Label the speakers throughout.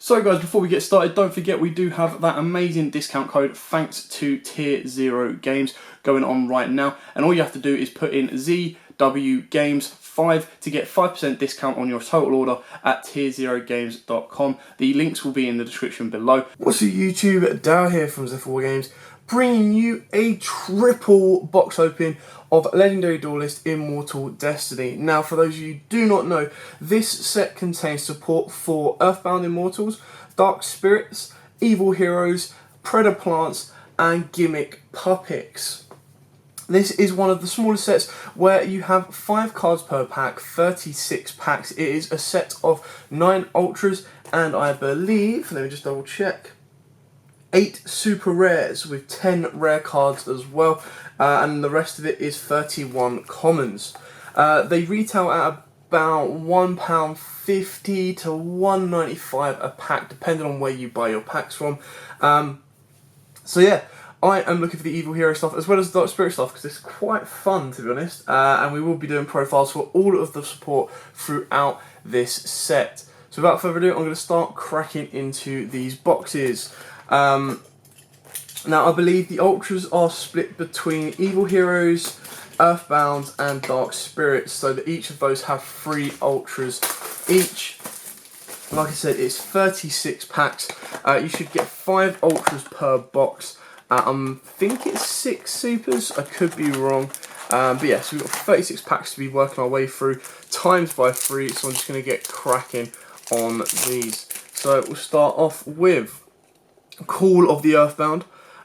Speaker 1: So guys, before we get started, don't forget we do have that amazing discount code thanks to Tier 0 Games going on right now. And all you have to do is put in ZWGames5 to get 5% discount on your total order at tier0games.com. The links will be in the description below.
Speaker 2: What's up YouTube, Dow here from Z4 Games, bringing you a triple box opening of Legendary Duelist Immortal Destiny. Now, for those of you who do not know, this set contains support for Earthbound Immortals, Dark Spirits, Evil Heroes, Predator Plants, and Gimmick Puppets. This is one of the smallest sets where you have 5 cards per pack, 36 packs. It is a set of 9 Ultras, and I believe, let me just double check, 8 super rares with 10 rare cards as well, and the rest of it is 31 commons. They retail at about £1.50 to £1.95 a pack, depending on where you buy your packs from. So yeah, I am looking for the Evil Hero stuff as well as the Dark Spirit stuff because it's quite fun, to be honest, and we will be doing profiles for all of the support throughout this set. So without further ado, I'm going to start cracking into these boxes. Now, I believe the Ultras are split between Evil Heroes, Earthbound, and Dark Spirits, so that each of those have 3 Ultras each. Like I said, it's 36 packs. You should get 5 Ultras per box. I think it's 6 Supers, I could be wrong. But yeah, so we've got 36 packs to be working our way through, times by 3, so I'm just going to get cracking on these. So we'll start off with Call of the Earthbound,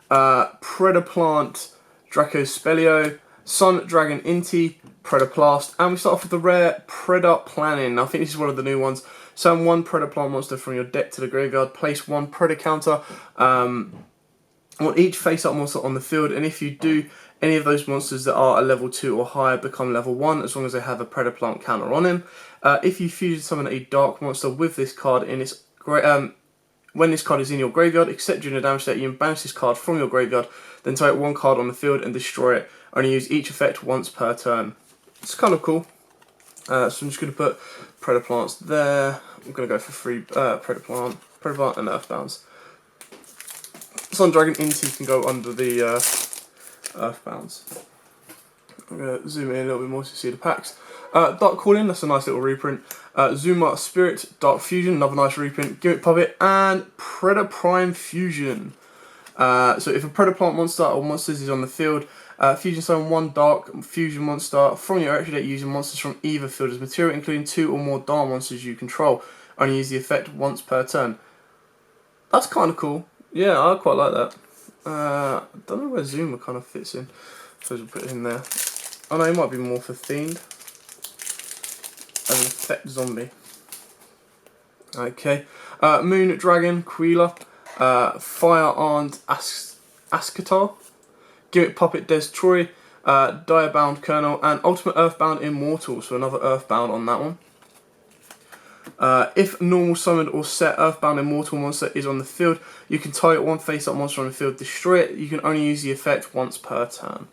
Speaker 2: Predator Plant, Draco Speleo, Sun Dragon Inti, Predator Blast, and we start off with the rare Predator Planning. Now, I think this is one of the new ones. Summon 1 Predator Plant monster from your deck to the graveyard, place 1 Predator counter on each face-up monster on the field, and if you do, any of those monsters that are a level 2 or higher become level 1 as long as they have a Predator Plant counter on him. If you fusion summon a Dark monster with this card in its when this card is in your graveyard, except during a damage state, you can bounce this card from your graveyard, then target 1 card on the field and destroy it. Only use each effect once per turn. It's kind of cool. So I'm just going to put Predator Plants there. I'm going to go for 3 Predator Plant, and Earthbounds. Sun Dragon Inti can go under the Earthbounds. I'm going to zoom in a little bit more so you see the packs. Dark Calling, that's a nice little reprint. Zuma Spirit, Dark Fusion, another nice reprint. Gimmick Puppet, and Predator Prime Fusion. So if a Predator Plant monster or monsters is on the field, fusion summon 1 Dark Fusion monster from your extra deck using monsters from either field as material, including 2 or more Dark monsters you control. Only use the effect once per turn. That's kind of cool. Yeah, I quite like that. I don't know where Zuma kind of fits in. So we'll put it in there. Oh no, it might be more for themed. As an effect zombie. Okay. Moon Dragon, Quila, Fire-Armed Ascatar, Gimmick Puppet Destroy, Direbound Colonel, and Ultimate Earthbound Immortal, so another Earthbound on that one. If normal summoned or set Earthbound Immortal monster is on the field, you can target 1 face-up monster on the field, destroy it. You can only use the effect once per turn.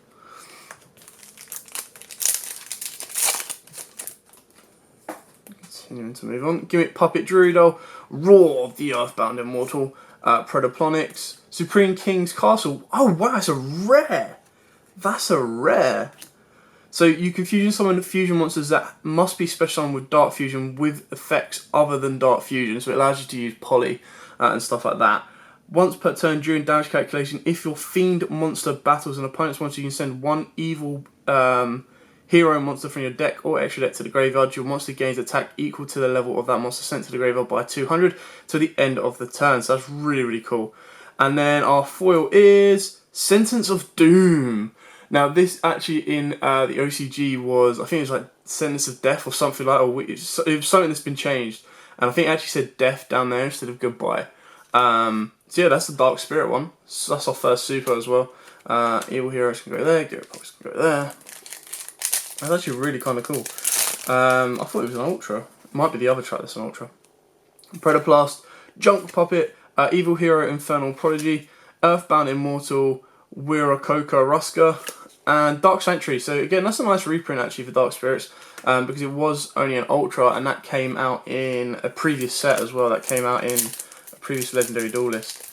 Speaker 2: Continuing to move on. Gimmick Puppet Druido, Roar of the Earthbound Immortal, Predaplonix, Supreme King's Castle. Oh wow, that's a rare! That's a rare! So you can fusion summon fusion monsters that must be special summoned with Dark Fusion with effects other than Dark Fusion, so it allows you to use Poly and stuff like that. Once per turn during damage calculation, if your Fiend monster battles an opponent's monster, you can send 1 evil hero monster from your deck or extra deck to the graveyard. Your monster gains attack equal to the level of that monster sent to the graveyard by 200 to the end of the turn. So that's really, really cool. And then our foil is Sentence of Doom. Now this actually in the OCG was, I think it was like Sentence of Death or something like that, or it was something that's been changed. And I think it actually said death down there instead of goodbye. So yeah, that's the Dark Spirit one. So that's our first super as well. Evil Heroes can go there, Gimmick Puppets can go there. That's actually really kind of cool. I thought it was an Ultra. It might be the other track that's an Ultra. Predator Blast, Junk Puppet, Evil Hero Infernal Prodigy, Earthbound Immortal, Wiracoka Ruska, and Dark Sanctuary. So again, that's a nice reprint actually for Dark Spirits, because it was only an Ultra, and that came out in a previous set as well. That came out in previous Legendary Duelist.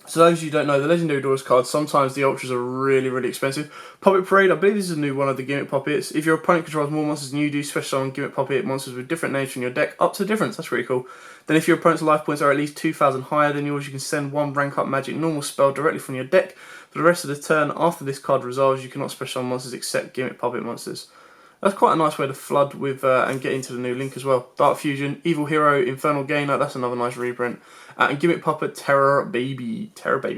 Speaker 2: So those of you who don't know, the Legendary Duelist cards, sometimes the Ultras are really, really expensive. Puppet Parade, I believe this is a new one of the gimmick puppets. If your opponent controls more monsters than you do, special on gimmick puppet monsters with different names from your deck, up to the difference. That's really cool. Then if your opponent's life points are at least 2,000 higher than yours, you can send one rank up magic normal spell directly from your deck. For the rest of the turn, after this card resolves, you cannot special on monsters except gimmick puppet monsters. That's quite a nice way to flood with and get into the new link as well. Dark Fusion, Evil Hero, Infernal Gainer, that's another nice reprint. And Gimmick Puppet, Terror Baby,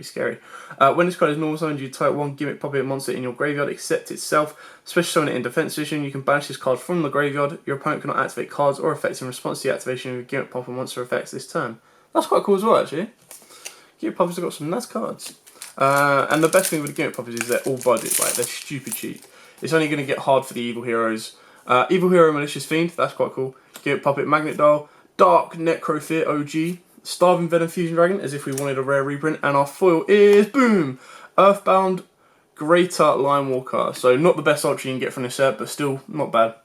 Speaker 2: scary. When this card is normal summoned, you type one Gimmick Puppet monster in your graveyard except itself. Special summon it in defense position, you can banish this card from the graveyard. Your opponent cannot activate cards or effects in response to the activation of your Gimmick Puppet monster effects this turn. That's quite cool as well, actually. Gimmick Puppets have got some nice cards. And the best thing with the Gimmick Puppets is they're all budget, like they're stupid cheap. It's only going to get hard for the Evil Heroes. Evil Hero Malicious Fiend, that's quite cool. Gimmick Puppet Magnet Doll, Dark Necrofear OG, Starving Venom Fusion Dragon, as if we wanted a rare reprint, and our foil is, boom, Earthbound Greater Line Walker. So not the best ultra you can get from this set, but still not bad.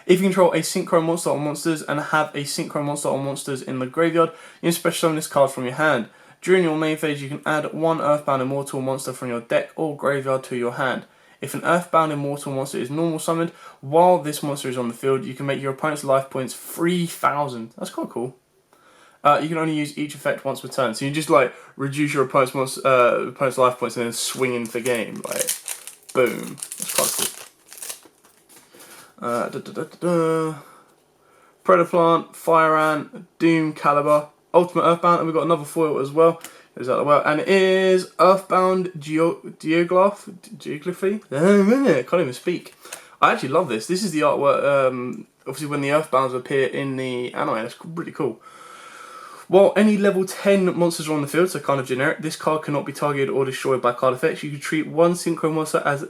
Speaker 2: If you control a synchro monster or monsters and have a synchro monster or monsters in the graveyard, you can special summon this card from your hand. During your main phase, you can add one Earthbound Immortal monster from your deck or graveyard to your hand. If an Earthbound Immortal monster is normal summoned, while this monster is on the field, you can make your opponent's life points 3,000. That's quite cool. You can only use each effect once per turn, so you just like reduce your opponent's life points and then swing in for game. Like, boom. That's quite cool. Predaplant, Fire Ant, Doom Caliber, Ultimate Earthbound, and we've got another foil as well. Is that well? And it is Earthbound Geoglyphy. I can't even speak. I actually love this. This is the artwork. Obviously, when the Earthbounds appear in the anime, that's really cool. While any level 10 monsters are on the field, so kind of generic, this card cannot be targeted or destroyed by card effects. You can treat one synchro monster as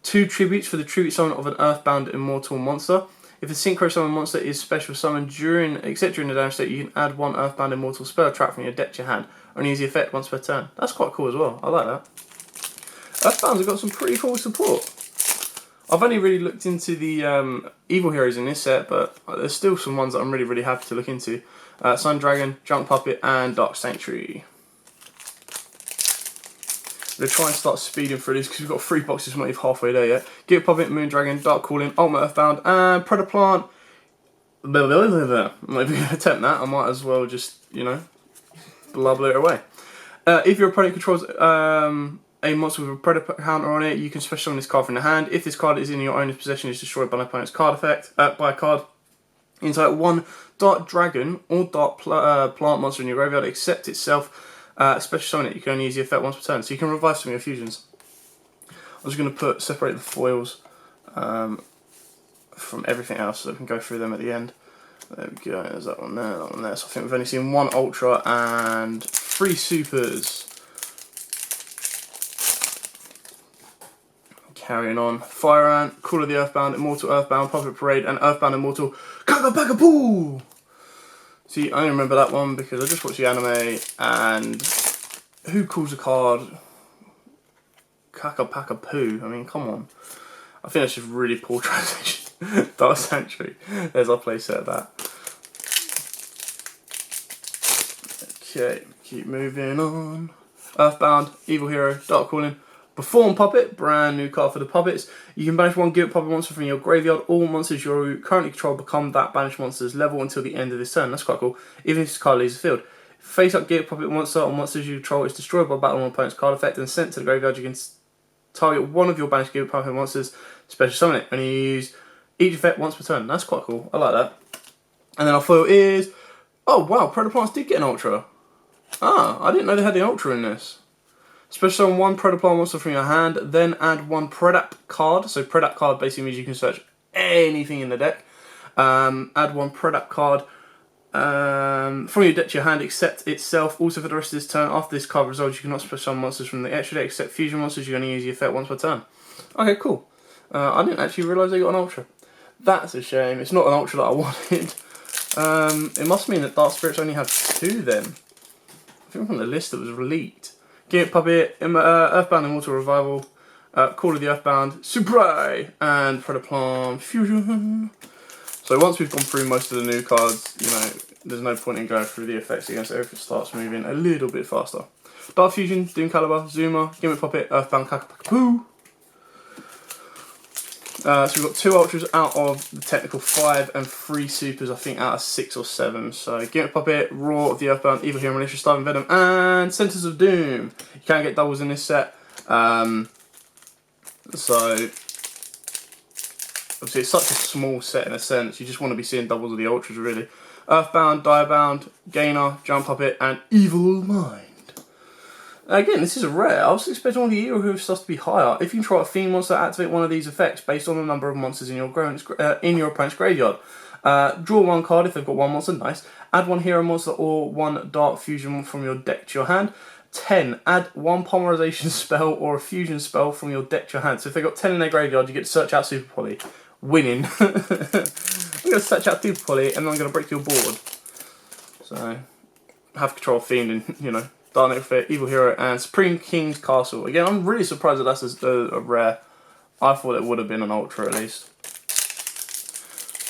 Speaker 2: 2 tributes for the tribute summon of an Earthbound Immortal monster. If the synchro summon monster is special summoned during the damage state, you can add one Earthbound Immortal spell trap from your deck to your hand. Only use the effect once per turn. That's quite cool as well. I like that. Earthbounds have got some pretty cool support. I've only really looked into the Evil Heroes in this set, but there's still some ones that I'm really, really happy to look into. Sun Dragon, Junk Puppet, and Dark Sanctuary. I'm going to try and start speeding through this because we've got 3 boxes, we're not even halfway there yet. Gimmick Puppet, Moon Dragon, Dark Calling, Ultimate Earthbound, and Predaplant. I'm not even going to attempt that. I might as well just, you know, blubber it away. If your opponent controls a monster with a Predator counter on it, you can special summon this card from the hand. If this card is in your owner's possession, it's destroyed by an opponent's card effect, by a card. Inside one Dark Dragon or Dark Plant monster in your graveyard, except itself. Special summon it, you can only use the effect once per turn, so you can revive some of your fusions. I'm just going to separate the foils from everything else so I can go through them at the end. There we go, there's that one there, that one there. So I think we've only seen 1 Ultra and 3 Supers. Carrying on. Fire Ant, Call of the Earthbound, Immortal Earthbound, Puppet Parade, and Earthbound Immortal Kakapakapoo! See, I only remember that one because I just watched the anime, and who calls a card Kakapakapoo? I mean, come on. I think that's just really poor translation. Dark Sanctuary. There's our playset of that. Okay, keep moving on. Earthbound, Evil Hero, Dark Calling, Perform Puppet, brand new card for the puppets. You can banish one Gimmick Puppet monster from your graveyard. All monsters you currently control become that banished monster's level until the end of this turn. That's quite cool, even if this card leaves the field. Face up Gimmick Puppet monster or monsters you control is destroyed by battle on an opponent's card effect and sent to the graveyard. You can target one of your banished Gimmick Puppet monsters, special summon it, and you use each effect once per turn. That's quite cool, I like that. And then our foil is, oh wow, Predaplants did get an Ultra. Ah, I didn't know they had the Ultra in this. Special summon one Predaplant monster from your hand, then add one Predap card. So Predap card basically means you can search anything in the deck. Add one Predap card from your deck to your hand except itself. Also for the rest of this turn, after this card resolves, you cannot special summon monsters from the extra deck except fusion monsters. You only use the effect once per turn. Okay, cool. I didn't actually realise they got an Ultra. That's a shame. It's not an Ultra that I wanted. It must mean that Dark Spirits only had 2 then. I think from the list that was leaked. Gimmick Puppet, Earthbound Immortal Revival, Call of the Earthbound, Surprise, and Predaplant Fusion. So once we've gone through most of the new cards, you know,
Speaker 1: there's no point in going through the effects again, so everything starts moving a little bit faster. Dark Fusion, Doom Caliber, Zuma, Gimmick Puppet, Earthbound Kakapakapoo. So we've got 2 Ultras out of the technical 5 and 3 Supers, I think, out of 6 or 7. So Gimmick Puppet, Raw of the Earthbound, Evil Hero Militia, Starving Venom, and Centers of Doom. You can get doubles in this set. So obviously it's such a small set in a sense, you just want to be seeing doubles of the Ultras really. Earthbound, Direbound, Gainer, Jump Puppet, and Evil Mind. Again, this is a rare. I was expecting all the Hero Hero stuff to be higher. If you control a Fiend monster, activate one of these effects based on the number of monsters in your opponent's graveyard. Draw 1 card if they've got 1 monster, nice. Add 1 hero monster or 1 Dark Fusion from your deck to your hand. 10. Add 1 polymerization spell or a fusion spell from your deck to your hand. So if they've got 10 in their graveyard, you get to search out Super Poly. Winning. I'm going to search out Super Poly and then I'm going to break your board. So, have control of Fiend and, you know, Dark Necrophiliac, Evil Hero, and Supreme King's Castle. Again, I'm really surprised that that's a rare. I thought it would have been an Ultra at least.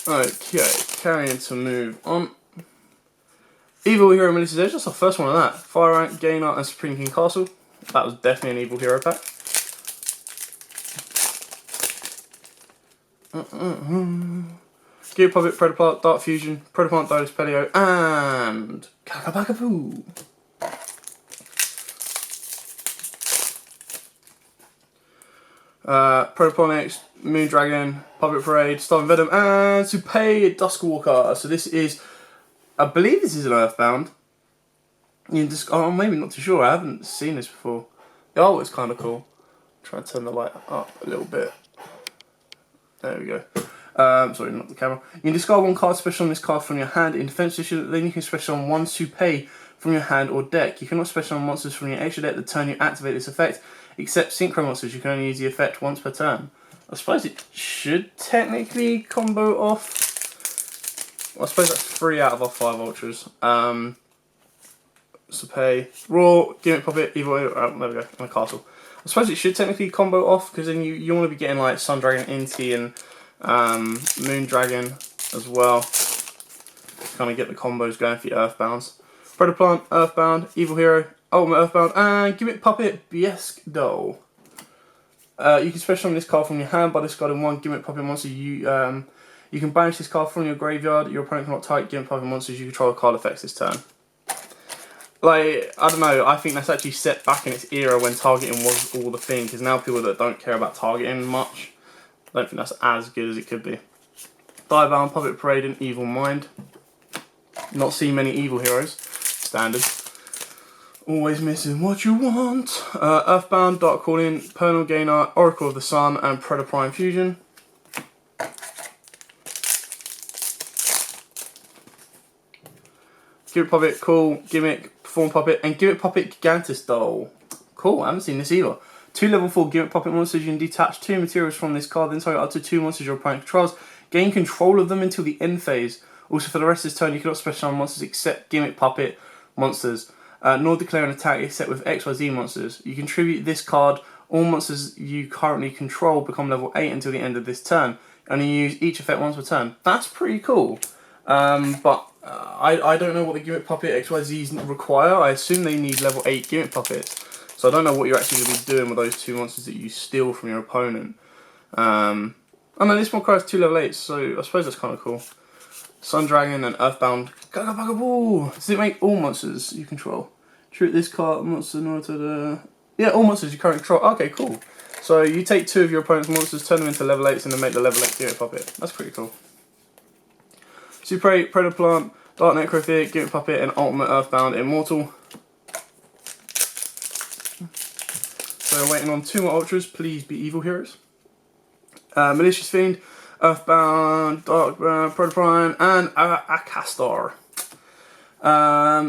Speaker 1: Okay, carrying to move on. Evil Hero Melissa's Edge, that's the first one of that. Fire Rank, Gainer, and Supreme King Castle. That was definitely an Evil Hero pack. Gear Puppet, Predaplant, Dark Fusion, Predaplant, Duelist, Pelio, and Kakapakapoo. Predaplant X, Moon Dragon, Puppet Parade, Starving Venom, and Supay Duskwalker. So this is, I believe this is an Earthbound. You just, oh, maybe not too sure. I haven't seen this before. The artwork's kind of cool. Try to turn the light up a little bit. There we go. Sorry, not the camera. You can discard 1 card special on this card from your hand in defense position. Then you can special on 1 Supay from your hand or deck. You cannot special on monsters from your extra deck the turn you activate this effect. Except synchro monsters, you can only use the effect once per turn. I suppose it should technically combo off. Well, I suppose that's 3 out of our 5 Ultras. Supay, Raw, Gimmick Puppet, Evil, there we go, and a Castle. I suppose it should technically combo off, because then you want to be getting like Sun Dragon, Inti, and Moon Dragon as well. Kind of get the combos going for your Earthbounds. Predaplant, Earthbound, Evil Hero, Ultimate Earthbound, and Gimmick Puppet, Biesk Doll. You can special on this card from your hand by discarding 1 Gimmick Puppet monster. You can banish this card from your graveyard. Your opponent cannot target Gimmick Puppet monsters you control card effects this turn. Like, I don't know, I think that's actually set back in its era when targeting was all the thing, because now people that don't care about targeting much, I don't think that's as good as it could be. Direbound, Puppet Parade, and Evil Mind. Not seen many Evil Heroes. Standard. Always missing what you want. Earthbound, Dark Calling, Pernal Gainer, Oracle of the Sun, and Predaprime Fusion. Gimmick Puppet, cool. Gimmick, Perform Puppet, and Gimmick Puppet Gigantus Doll. Cool, I haven't seen this either. 2 level 4 Gimmick Puppet monsters. You can detach 2 materials from this card, then target up to 2 monsters your opponent controls. Gain control of them until the end phase. Also, for the rest of this turn, you cannot special on monsters except Gimmick Puppet monsters, nor declare an attack except with XYZ monsters. You contribute this card. All monsters you currently control become level 8 until the end of this turn. And you use each effect once per turn. That's pretty cool. But I don't know what the Gimmick Puppet XYZs require. I assume they need level 8 Gimmick Puppets. So I don't know what you're actually going to be doing with those 2 monsters that you steal from your opponent. Oh no, this one requires 2 level 8s, so I suppose that's kind of cool. Sun Dragon and Earthbound. Does it make all monsters you control? Treat this card monster in order to... Yeah, all monsters you currently control. Okay, cool. So you take 2 of your opponent's monsters, turn them into level 8s, and then make the level 8 Gimmick Puppet. That's pretty cool. Supray, Predaplant, Dark Necrophiliac, Gimmick Puppet, and Ultimate Earthbound Immortal. So we're waiting on 2 more Ultras. Please be Evil Heroes. Malicious Fiend, Earthbound, Darkbound, Predaprime, and Akastar.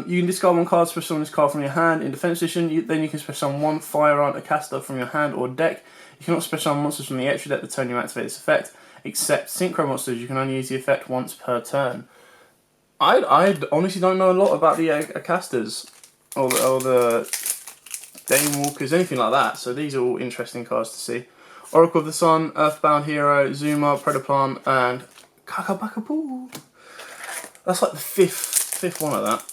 Speaker 1: You can discard 1 card, special on this card from your hand in defense position. Then you can special on 1 Fire Ant Akastar from your hand or deck. You cannot special on monsters from the extra deck the turn you activate this effect, except synchro monsters. You can only use the effect once per turn. I honestly don't know a lot about the Akastars or the Dane Walkers, anything like that. So these are all interesting cards to see. Oracle of the Sun, Earthbound Hero, Zuma, Predaplant, and Kakapakapoo. That's like the 5th 5th one of that.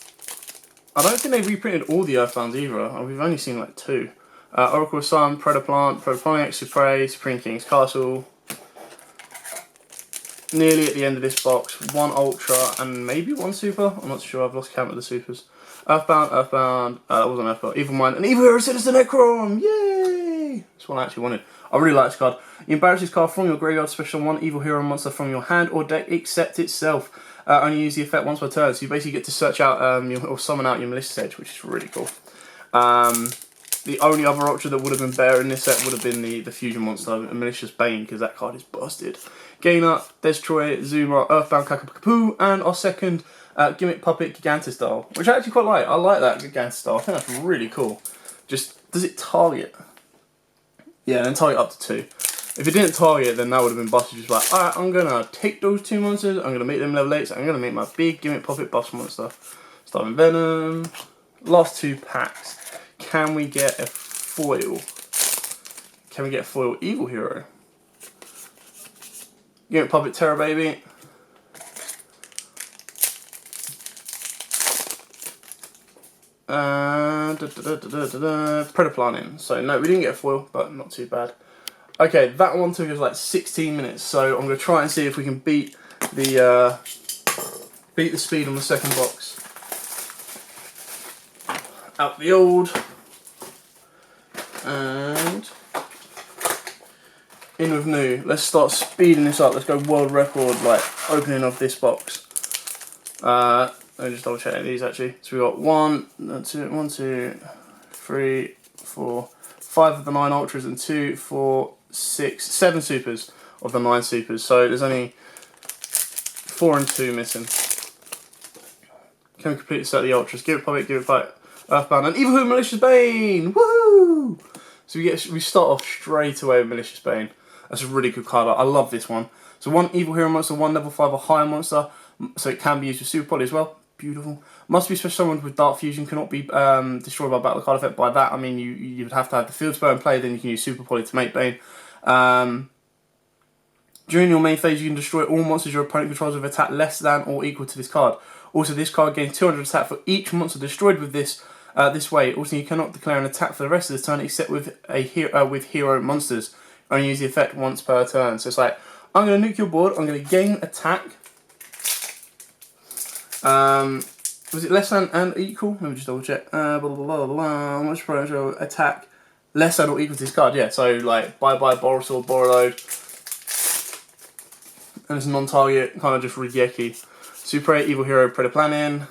Speaker 1: I don't think they've reprinted all the Earthbounds either. We've only seen like 2. Oracle Sun, Predator Plant, Supreme King's Castle. Nearly at the end of this box. 1 Ultra and maybe 1 Super. I'm not sure. I've lost count of the Supers. Earthbound. That wasn't Earthbound. Evil Mind and Evil Hero Sinister Necron. Yay! That's what I actually wanted. I really like this card. You embarrass this card from your graveyard. Special 1 Evil Hero monster from your hand or deck except itself. Only use the effect once per turn. So you basically get to search out or summon out your Malicious Edge, which is really cool. The only other Ultra that would have been better in this set would have been the Fusion Monster, Malicious Bane, because that card is busted. Gainer, Destroy, Zuma, Earthbound Kakapoo, and our second Gimmick Puppet Gigantostyle, which I actually quite like. I like that Gigantostyle. I think that's really cool. Just, does it target? Yeah, then target up to 2. If it didn't target, then that would have been busted. Just like, alright, I'm going to take those 2 monsters, I'm going to make them level 8, so I'm going to make my big Gimmick Puppet Bust Monster. Starting Venom. Last 2 packs. Can we get a foil? Can we get a foil Evil Hero? Gimmick Puppet Terror Baby. Predator Planning. So no, we didn't get a foil, but not too bad. Okay, that one took us like 16 minutes, so I'm going to try and see if we can beat the speed on the second box. Out the old. And in with new. Let's start speeding this up. Let's go world record, like, opening of this box. Let me just double check these actually. So we got 1, 2, 3, 4, 5 of the 9 Ultras and 2, 4, 6, 7 Supers of the 9 Supers. So there's only 4 and 2 missing. Can we complete the set of the Ultras? Give it Puppet, Earthbound, and Evil Hero Malicious Bane! Woohoo! So we start off straight away with Malicious Bane. That's a really good card. I love this one. So 1 Evil Hero monster, 1 level 5 or higher monster. So it can be used with Super Poly as well. Beautiful. Must be special summoned with Dark Fusion. Cannot be destroyed by battle card effect. By that I mean you would have to have the field spell in play. Then you can use Super Poly to make Bane. During your main phase, you can destroy all monsters your opponent controls with attack less than or equal to this card. Also, this card gains 200 attack for each monster destroyed with this way. Also, you cannot declare an attack for the rest of the turn except with hero monsters. Only use the effect once per turn. So it's like, I'm going to nuke your board, I'm going to gain attack. Was it less than and equal? Let me just double check. Much potential attack less than or equal to this card. Yeah, so like bye borrow sword, borrow load. And it's non-target, kind of just Rigeki. Super 8, Evil Hero, Predator Planning.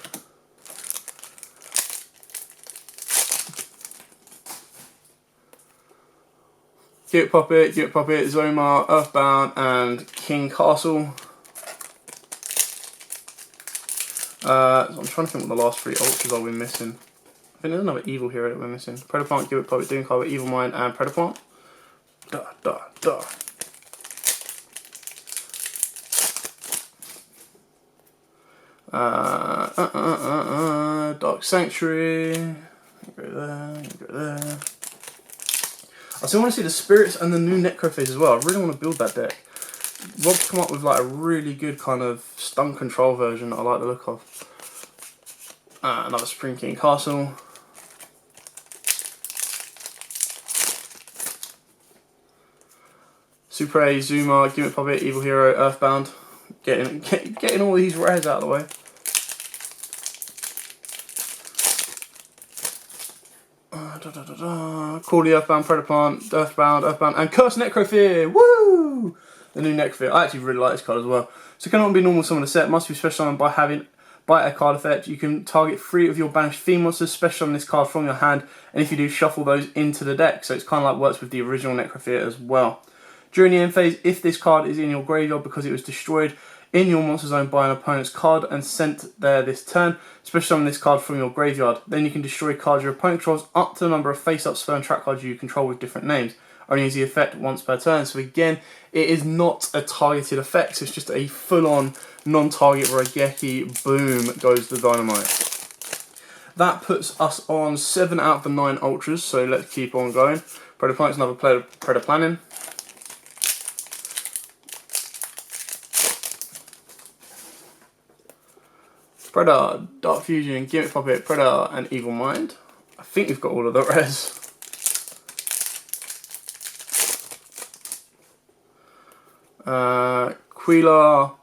Speaker 1: Gimmick Puppet, Zomar, Earthbound, and King Castle. So I'm trying to think what the last 3 Ultras are we missing. I think there's another Evil Hero that we're missing. Predator Plant, Gimmick Puppet, Doom Card with Evil Mind, and Predator Plant. Dark Sanctuary. Go there, go there. I still want to see the Spirits and the new Necrophase as well. I really want to build that deck. Rob's come up with like a really good kind of stun control version that I like the look of. Another Supreme King Castle. Super A, Zuma, Gimmick Puppet, Evil Hero, Earthbound. Getting all these rares out of the way. Call the Earthbound, Predator Plant, Earthbound, and Curse Necrofear! Woo! The new Necrofear. I actually really like this card as well. So cannot be normal summon a set, must be special summoned by a card effect. You can target 3 of your banished fiend monsters, special summon this card from your hand, and if you do, shuffle those into the deck. So it's kind of like works with the original Necrofear as well. During the end phase, if this card is in your graveyard because it was destroyed in your monster zone by an opponent's card and sent there this turn, special summon this card from your graveyard. Then you can destroy cards your opponent controls up to the number of face-up spell and trap cards you control with different names. Only use the effect once per turn. So again, it is not a targeted effect, so it's just a full-on non-target Raigeki, boom goes the dynamite. That puts us on 7 out of the 9 Ultras, so let's keep on going. Predator Planet's another Predator Planning. Predator, Dark Fusion, Gimmick Puppet, Predator, and Evil Mind. I think we've got all of the rares. Quila,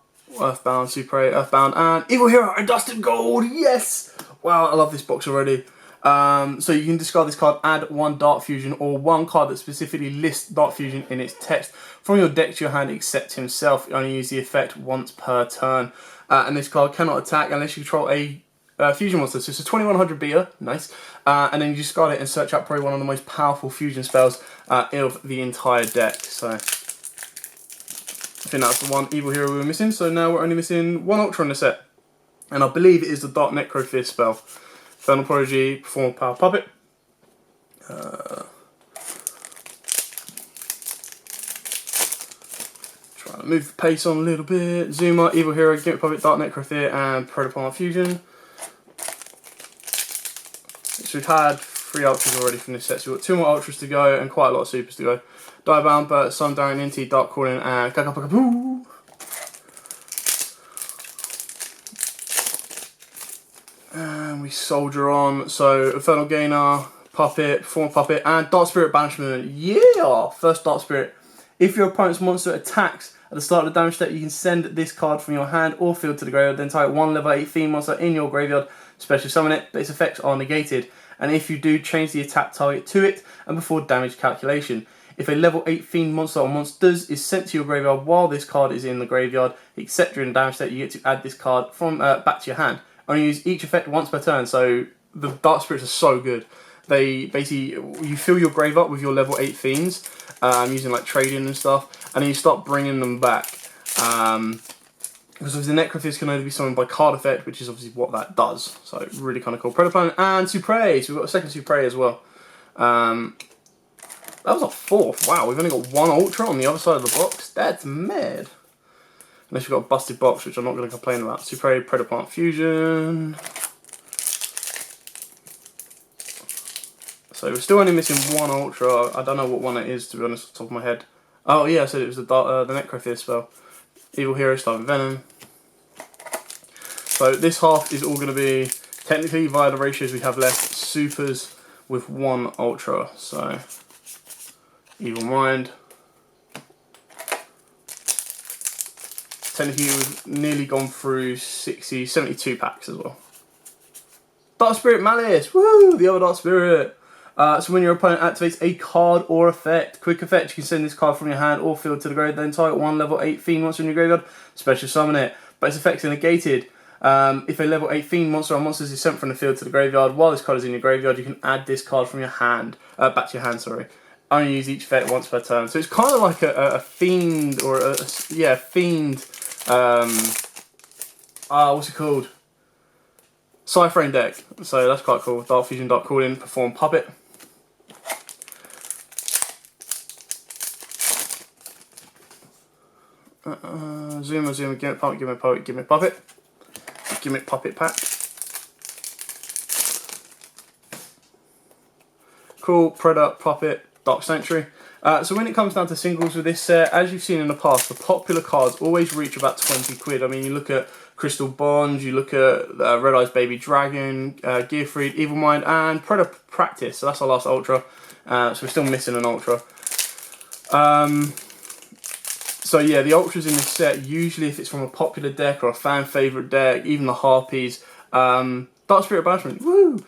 Speaker 1: Earthbound, Super, Earthbound, and Evil Hero and Dusted Gold. Yes! Wow, I love this box already. So you can discard this card, add 1 Dark Fusion or 1 card that specifically lists Dark Fusion in its text from your deck to your hand except himself. You only use the effect once per turn. And this card cannot attack unless you control a fusion monster. So it's a 2100 beater, nice. And then you discard it and search out probably one of the most powerful fusion spells of the entire deck. So I think that's the one Evil Hero we were missing. So now we're only missing 1 Ultra in the set. And I believe it is the Dark Necrofist spell. Infernal Prodigy, Perform Power Puppet. Trying to move the pace on a little bit. Zuma, Evil Hero, Gimmick Puppet, Dark Necrofist, and Predator Fusion. So we've had 3 Ultras already from this set, so we've got 2 more Ultras to go and quite a lot of Supers to go. Diebound, Bert, Sundaring, Inti, Dark Calling, and Kakapakapoo. And we soldier on. So Infernal Gainer, Puppet, Perform Puppet, and Dark Spirit Banishment. Yeah! First Dark Spirit. If your opponent's monster attacks at the start of the damage step, you can send this card from your hand or field to the graveyard, then type 1 level 8 fiend monster in your graveyard, special summon it, but its effects are negated. And if you do, change the attack target to it and before damage calculation. If a level 8 fiend monster or monsters is sent to your graveyard while this card is in the graveyard, except during the damage step, you get to add this card from back to your hand. Only use each effect once per turn, so the Dark Spirits are so good. They basically, you fill your grave up with your level 8 fiends, using like trading and stuff, and then you start bringing them back. Because the Necrophist can only be summoned by card effect, which is obviously what that does. So really kind of cool. Predator and Supre, so we've got a second Supre as well. That was our 4th. Wow, we've only got 1 Ultra on the other side of the box. That's mad. Unless you've got a busted box, which I'm not going to complain about. Supre, Predator Fusion. So we're still only missing 1 Ultra. I don't know what one it is, to be honest, off the top of my head. Oh yeah, I said it was the Necrophist spell. Evil Hero, Starving Venom. So this half is all going to be, technically via the ratios we have left, Supers with 1 Ultra. So Evil Mind. Technically we've nearly gone through 60, 72 packs as well. Dark Spirit Malice, woo! The other Dark Spirit. So when your opponent activates a card or effect, quick effect, you can send this card from your hand or field to the graveyard, then target 1 level 8 fiend monster in your graveyard, special summon it, but its effects are negated. If a level 8 fiend monster or monsters is sent from the field to the graveyard while this card is in your graveyard, you can add this card from your hand, back to your hand, sorry. Only use each effect once per turn. So it's kind of like a fiend, or fiend, what's it called? Cypherane deck. So that's quite cool. Dark Fusion, Dark Calling, Perform Puppet. Zuma, Gimmick Puppet, Gimmick Puppet, Gimmick Puppet. Gimmick Puppet pack. Cool, Predator, Puppet, Dark Sanctuary. So when it comes down to singles with this set, as you've seen in the past, the popular cards always reach about 20 quid. I mean, you look at Crystal Bond, you look at Red Eyes Baby Dragon, Gearfried, Evil Mind, and Predator Practice. So that's our last Ultra. So we're still missing an Ultra. So yeah, the Ultras in this set, usually if it's from a popular deck or a fan favourite deck, even the Harpies, Dark Spirit Banishment, woo!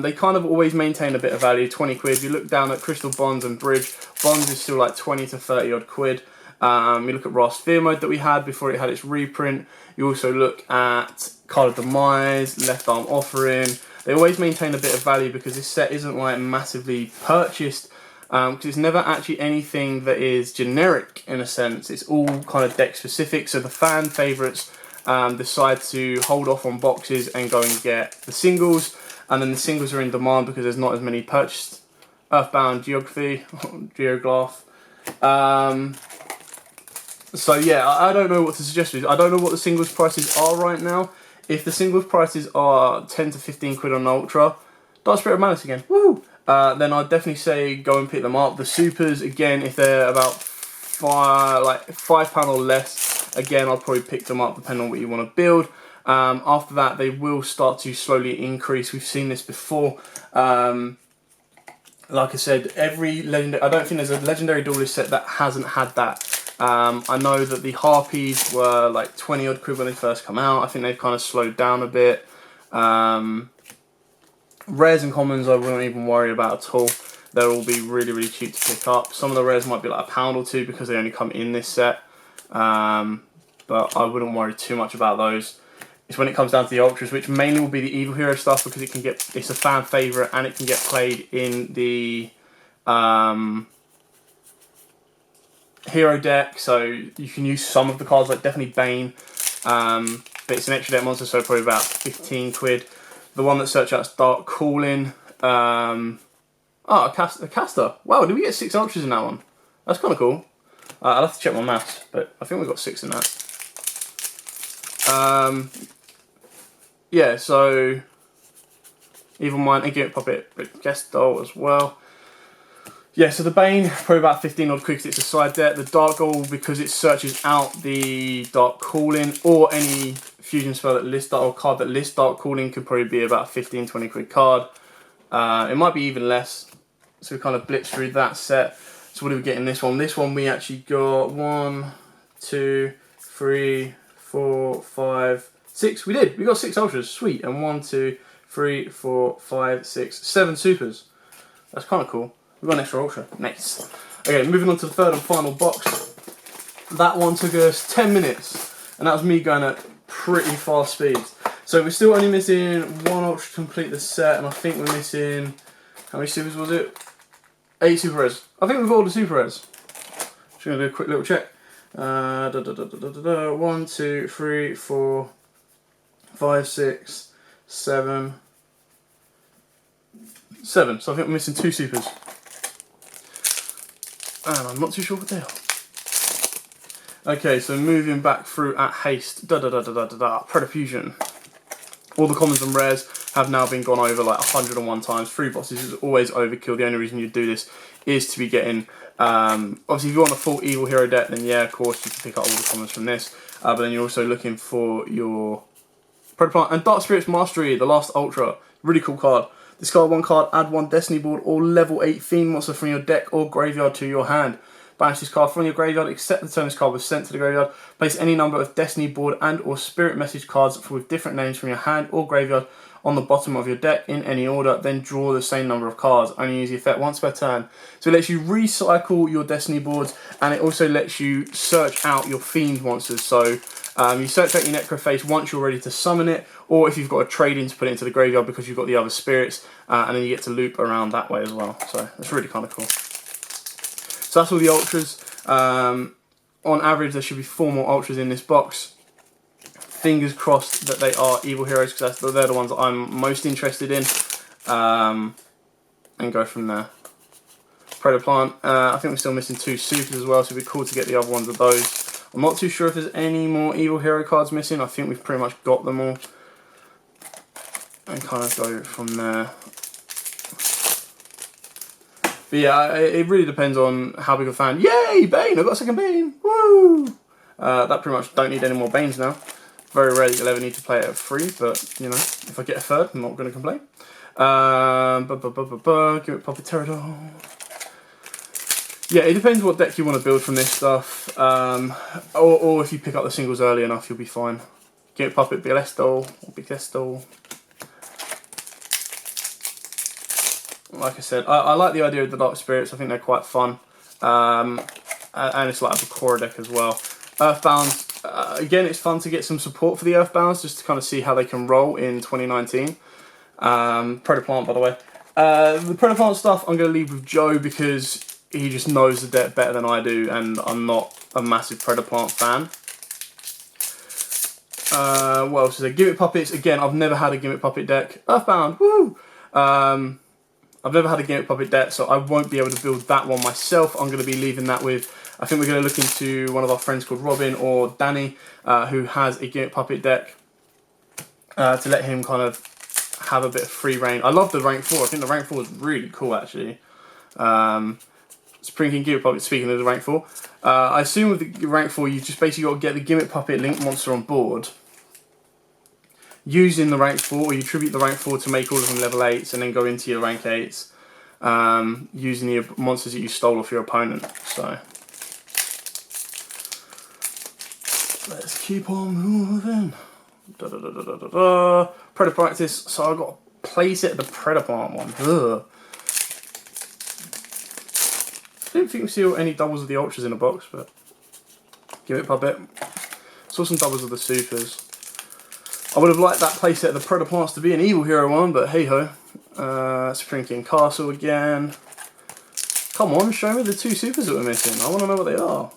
Speaker 1: They kind of always maintain a bit of value, 20 quid. You look down at Crystal Bonds and Bridge, Bonds is still like 20 to 30 odd quid. You look at Raw Sphere Mode that we had before it had its reprint. You also look at Card of Demise, Left Arm Offering. They always maintain a bit of value because this set isn't like massively purchased, because it's never actually anything that is generic in a sense. It's all kind of deck specific, so the fan favourites decide to hold off on boxes and go and get the singles, and then the singles are in demand because there's not as many purchased. Earthbound, Geography, Geoglyph. So yeah, I don't know what to suggest. I don't know what the singles prices are right now. If the singles prices are 10 to 15 quid on Ultra, Dark Spirit of Malice again, woo! Then I'd definitely say go and pick them up. The Supers, again, if they're about £5 or less, again, I'd probably pick them up depending on what you want to build. After that, they will start to slowly increase. We've seen this before. Like I said, every legendary, I don't think there's a legendary duelist set that hasn't had that. I know that the Harpies were like 20 odd quid when they first come out. I think they've kind of slowed down a bit. Rares and commons I wouldn't even worry about at all. They'll all be really, really cheap to pick up. Some of the rares might be like £1 or £2 because they only come in this set. But I wouldn't worry too much about those. It's when it comes down to the ultras, which mainly will be the evil hero stuff because it's a fan favourite and it can get played in the hero deck. So you can use some of the cards, like definitely Bane. But it's an extra deck monster, so probably about 15 quid. The one that search out's Dark Calling. Oh, a caster. Wow, did we get 6 ultras in that one? That's kind of cool. I'll have to check my maths, but I think we got 6 in that. Yeah, so Evil Mind and Gimmick Puppet, but Guest Doll as well. Yeah, so the Bane, probably about 15 odd quid because it's a side deck. The Dark Doll, because it searches out the Dark Calling or any fusion spell that lists Dark, or card that lists Dark Calling, could probably be about 15-20 quid card. It might be even less. So we kind of blitz through that set. So what do we get in this one? This one we actually got 1, 2, 3, 4, 5, 6. We did. We got 6 ultras. Sweet. And 1, 2, 3, 4, 5, 6, 7 supers. That's kind of cool. We've got an extra ultra. Nice. Okay, moving on to the third and final box. That one took us 10 minutes. And that was me going at pretty fast speeds. So we're still only missing 1 ultra to complete the set. And I think we're missing... How many supers was it? 8 super rares. I think we've got all the super rares. Just going to do a quick little check. 1, 2, 3, 4, 5, 6, 7. 7. So I think we're missing 2 supers. And I'm not too sure what they are. Okay, so moving back through at haste. Predator Fusion. All the commons and rares have now been gone over like 101 times. 3 bosses is always overkill. The only reason you do this is to be getting... obviously, if you want a full evil hero deck, then yeah, of course, you can pick up all the commons from this. But then you're also looking for your Predator Plant and Dark Spirit's Mastery, the last ultra. Really cool card. Discard 1 card, add 1 Destiny board or level 8 Fiend monster from your deck or graveyard to your hand. Banish this card from your graveyard, except the turn this card was sent to the graveyard. Place any number of Destiny board and or Spirit Message cards with different names from your hand or graveyard on the bottom of your deck in any order, then draw the same number of cards. Only use the effect once per turn. So it lets you recycle your Destiny boards, and it also lets you search out your Fiend monsters. So you search out your Necroface once you're ready to summon it, or if you've got a trade-in to put it into the graveyard because you've got the other spirits, and then you get to loop around that way as well. So that's really kind of cool. So that's all the ultras. On average, there should be 4 more ultras in this box. Fingers crossed that they are evil heroes because they're the ones that I'm most interested in. And go from there. Predator Plant. I think we're still missing 2 supers as well, so it'd be cool to get the other ones of those. I'm not too sure if there's any more evil hero cards missing. I think we've pretty much got them all. And kind of go from there. But yeah, it really depends on how big a fan. Yay, Bane! I've got a second Bane! Woo! That pretty much don't need any more Banes now. Very rarely you'll ever need to play it at 3, but you know, if I get a third, I'm not going to complain. Give it Puppet Pterodon. Yeah, it depends what deck you want to build from this stuff. Or if you pick up the singles early enough, you'll be fine. Give it Puppet Bielestol or Bigestol. Like I said, I like the idea of the Dark Spirits. I think they're quite fun. And it's like a Bakura deck as well. Earthbound, again, it's fun to get some support for the Earthbounds, just to kind of see how they can roll in 2019. Predator Plant, by the way. The Predator Plant stuff I'm going to leave with Joe because he just knows the deck better than I do, and I'm not a massive Predator Plant fan. What else is there? Gimmick Puppets, again, I've never had a Gimmick Puppet deck. Earthbound, woo! I've never had a Gimmick Puppet deck, so I won't be able to build that one myself. I'm going to be leaving that with, I think we're going to look into one of our friends called Robin or Danny, who has a Gimmick Puppet deck, to let him kind of have a bit of free reign. I love the rank 4. I think the rank 4 is really cool, actually. Spring King Gimmick Puppet, speaking of the rank 4. I assume with the rank 4, you just basically got to get the Gimmick Puppet Link monster on board. using the rank 4, or you tribute the rank 4 to make all of them level 8s, and then go into your rank 8s, using the monsters that you stole off your opponent. So let's keep on moving. Predator practice. So I got a playset of the Predator one. Ugh. I didn't think we see any doubles of the ultras in the box, but give it a puppet. Saw some doubles of the supers. I would have liked that playset of the Predator plants to be an evil hero one, but hey ho. Spring King Castle again. Come on, show me the 2 supers that we're missing. I want to know what they are.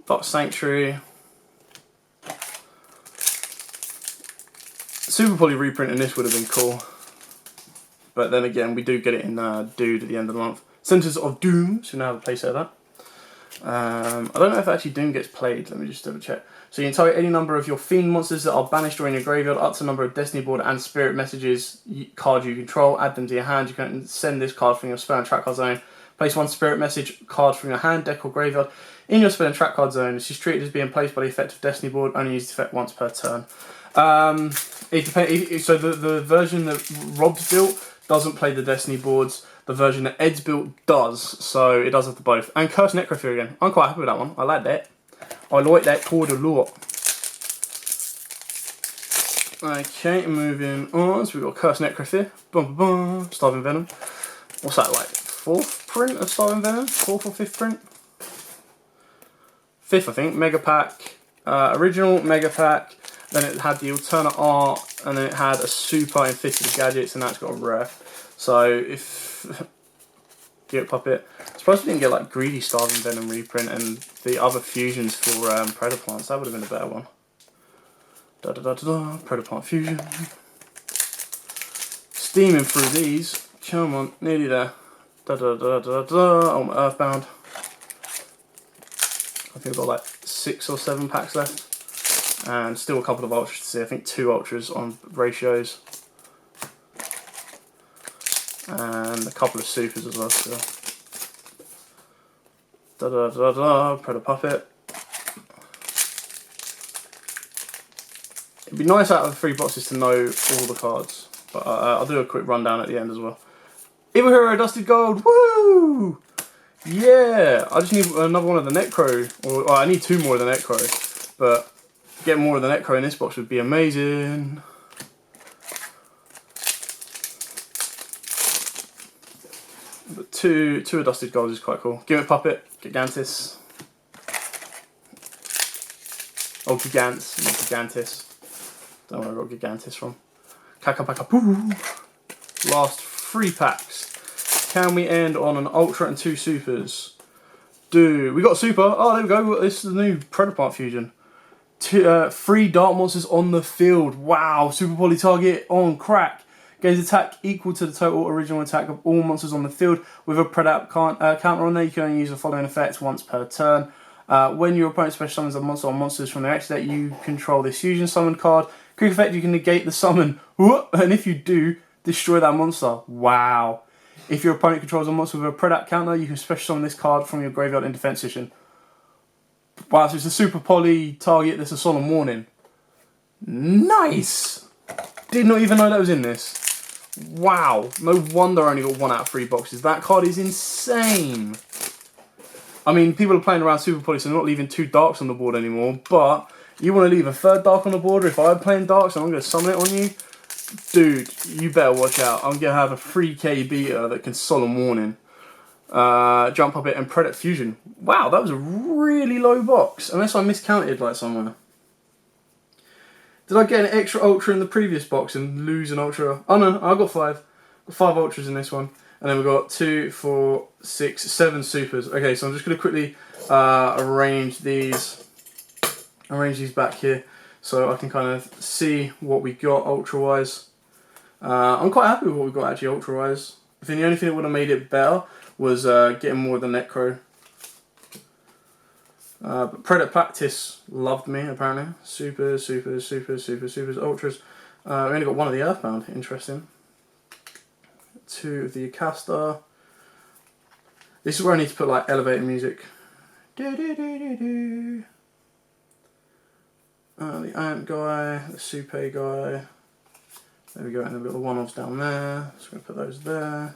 Speaker 1: Dark Sanctuary. Super Poly reprint in this would have been cool. But then again, we do get it in Dude at the end of the month. Centers of Doom, so we now have a playset of that. I don't know if actually Doom gets played, let me just double check. So you can target any number of your Fiend monsters that are banished or in your graveyard, up to the number of Destiny Board and Spirit Messages card you control, add them to your hand. You can send this card from your spell and track card zone. Place 1 Spirit Message card from your hand, deck or graveyard in your spell and track card zone. This is treated as being placed by the effect of Destiny Board, only use the effect once per turn. It depends. So the version that Rob's built doesn't play the Destiny boards. The version that Ed's built does, so it does have the both. And Curse Necrophyre again. I'm quite happy with that one. I like that. I like that card a lot. Okay, moving on. So we've got Curse Necrophyre. Bum, bum, bum. Starving Venom. What's that like? 4th print of Starving Venom? 4th or 5th print? 5th, I think. Mega Pack. Original Mega Pack. Then it had the alternate art, and then it had a super in Fist of the Gadgets, and that's got a rare. So if give it puppet. I suppose we didn't get like Greedy Starving Venom reprint and the other fusions for Predator plants. That would have been a better one. Predator plant fusion. Steaming through these. Come on, nearly there. Oh, my Earthbound. I think I've got like 6 or 7 packs left. And still a couple of ultras to see. I think 2 ultras on ratios. And a couple of supers as well still. Predator Puppet. It'd be nice out of the 3 boxes to know all the cards. But I'll do a quick rundown at the end as well. Evil Hero Dusted Gold! Woo! Yeah! I just need another one of the Necro. Or I need 2 more of the Necro. But getting more of the Necro in this box would be amazing. But two of Dusted Gold is quite cool. Gimmick Puppet, Gigantis. Oh, Gigants, not Gigantis. Don't know where I got Gigantis from. Kakapakapoo. Last 3 packs. Can we end on an Ultra and 2 Supers? We got a Super. Oh, there we go. This is the new Predator Plant Fusion. 3 Dark Monsters on the field. Wow. Super Poly target on crack. Gains attack equal to the total original attack of all monsters on the field. With a Predator counter on there, you can only use the following effects once per turn. When your opponent special summons a monster or monsters from their extra deck, you control this fusion summon card. Quick effect, you can negate the summon. And if you do, destroy that monster. Wow. If your opponent controls a monster with a Predator counter, you can special summon this card from your graveyard in defense position. Wow, so it's a Super Poly target that's a Solemn Warning. Nice! Did not even know that was in this. Wow, no wonder I only got 1 out of 3 boxes. That card is insane. I mean, people are playing around Super Poly, so they're not leaving 2 darks on the board anymore, but you want to leave a 3rd dark on the board, or if I'm playing darks and I'm going to summon it on you, dude, you better watch out. I'm going to have a 3k beta that can Solemn Warning. Jump Puppet and Predator Fusion. Wow, that was a really low box, unless I miscounted like somewhere. Did I get an extra Ultra in the previous box and lose an Ultra? Oh no, I got 5. Got 5 Ultras in this one. And then we've got 2, 4, 6, 7 Supers. Okay, so I'm just going to quickly arrange these back here so I can kind of see what we got Ultra-wise. I'm quite happy with what we got actually Ultra-wise. I think the only thing that would have made it better was getting more of the Necro. But Predator Practice loved me apparently. Supers, Ultras. We only got 1 of the Earthbound, interesting. 2 of the Acasta. This is where I need to put like elevator music. the Ant guy, the Super guy. There we go, and then we've got the one-offs down there. So we're going to put those there.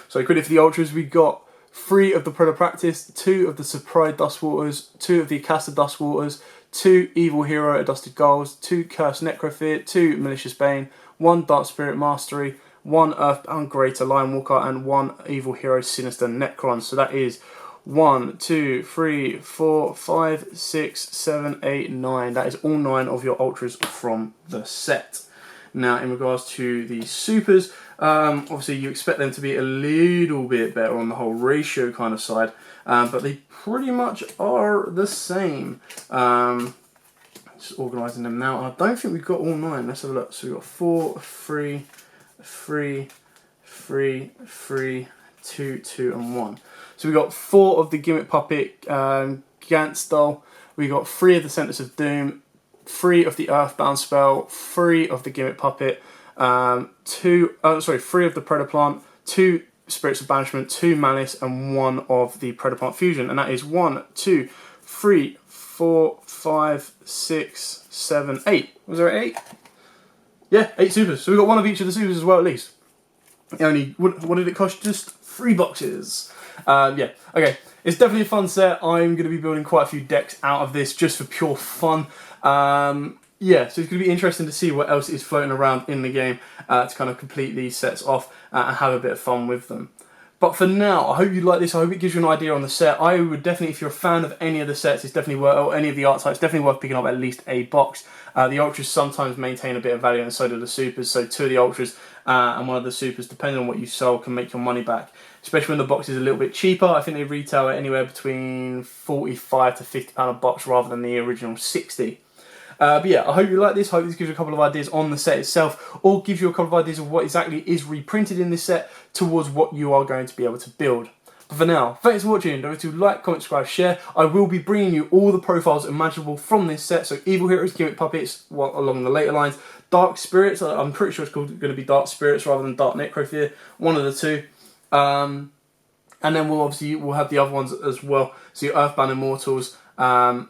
Speaker 1: So quickly for the Ultras, we got 3 of the Predator Practice, 2 of the Surprise Dustwaters, 2 of the Acasta Dustwaters, 2 Evil Hero Adusted Goals, 2 Cursed Necrofear, 2 Malicious Bane, 1 Dark Spirit Mastery, 1 Earthbound Greater Lion Walker, and 1 Evil Hero Sinister Necron. So that is 1, 2, 3, 4, 5, 6, 7, 8, 9. That is all 9 of your Ultras from the set. Now, in regards to the Supers, obviously you expect them to be a little bit better on the whole ratio kind of side, but they pretty much are the same. Just organising them now. I don't think we've got all 9. Let's have a look. So we've got 4, 3, 3, 3, 3, 2, 2, and 1. So we've got 4 of the Gimmick Puppet Gantz doll. We've got 3 of the Sentence of Doom, 3 of the Earthbound spell, 3 of the Gimmick Puppet, 3 of the Predator Plant, 2 Spirits of Banishment, 2 Malice, and 1 of the Predator Plant Fusion. And that is 1, 2, 3, 4, 5, 6, 7, 8. Was there 8? Yeah, 8 Supers. So we got 1 of each of the Supers as well, at least. Only, what did it cost? Just 3 boxes. Yeah, okay. It's definitely a fun set. I'm going to be building quite a few decks out of this just for pure fun. Yeah, so it's going to be interesting to see what else is floating around in the game to kind of complete these sets off and have a bit of fun with them. But for now, I hope you like this. I hope it gives you an idea on the set. I would definitely, if you're a fan of any of the sets, it's definitely worth, or any of the art types, definitely worth picking up at least a box. The Ultras sometimes maintain a bit of value, and so do the Supers. So 2 of the Ultras and 1 of the Supers, depending on what you sell, can make your money back. Especially when the box is a little bit cheaper. I think they retail at anywhere between £45 to £50 a box rather than the original 60. But yeah, I hope you like this. I hope this gives you a couple of ideas on the set itself, or gives you a couple of ideas of what exactly is reprinted in this set towards what you are going to be able to build. But for now, thanks for watching. Don't forget to like, comment, subscribe, share. I will be bringing you all the profiles imaginable from this set. So Evil Heroes, Gimmick Puppets, along the later lines. Dark Spirits, I'm pretty sure it's going to be Dark Spirits rather than Dark Necrofear. One of the 2. And then we'll have the other ones as well. So your Earthbound Immortals and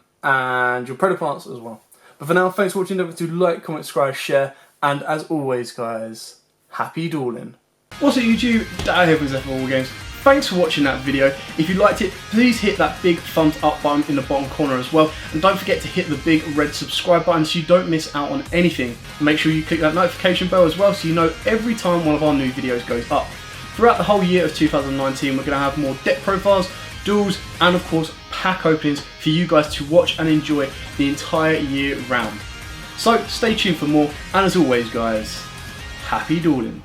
Speaker 1: your Predator Plants as well. But for now, thanks for watching. Don't forget to like, comment, subscribe, share, and as always, guys, happy dueling. What's up, YouTube? Dan here from All Games. Thanks for watching that video. If you liked it, please hit that big thumbs up button in the bottom corner as well. And don't forget to hit the big red subscribe button so you don't miss out on anything. Make sure you click that notification bell as well so you know every time one of our new videos goes up. Throughout the whole year of 2019, we're going to have more deck profiles, duels, and of course pack openings for you guys to watch and enjoy the entire year round. So stay tuned for more, and as always guys, happy dueling.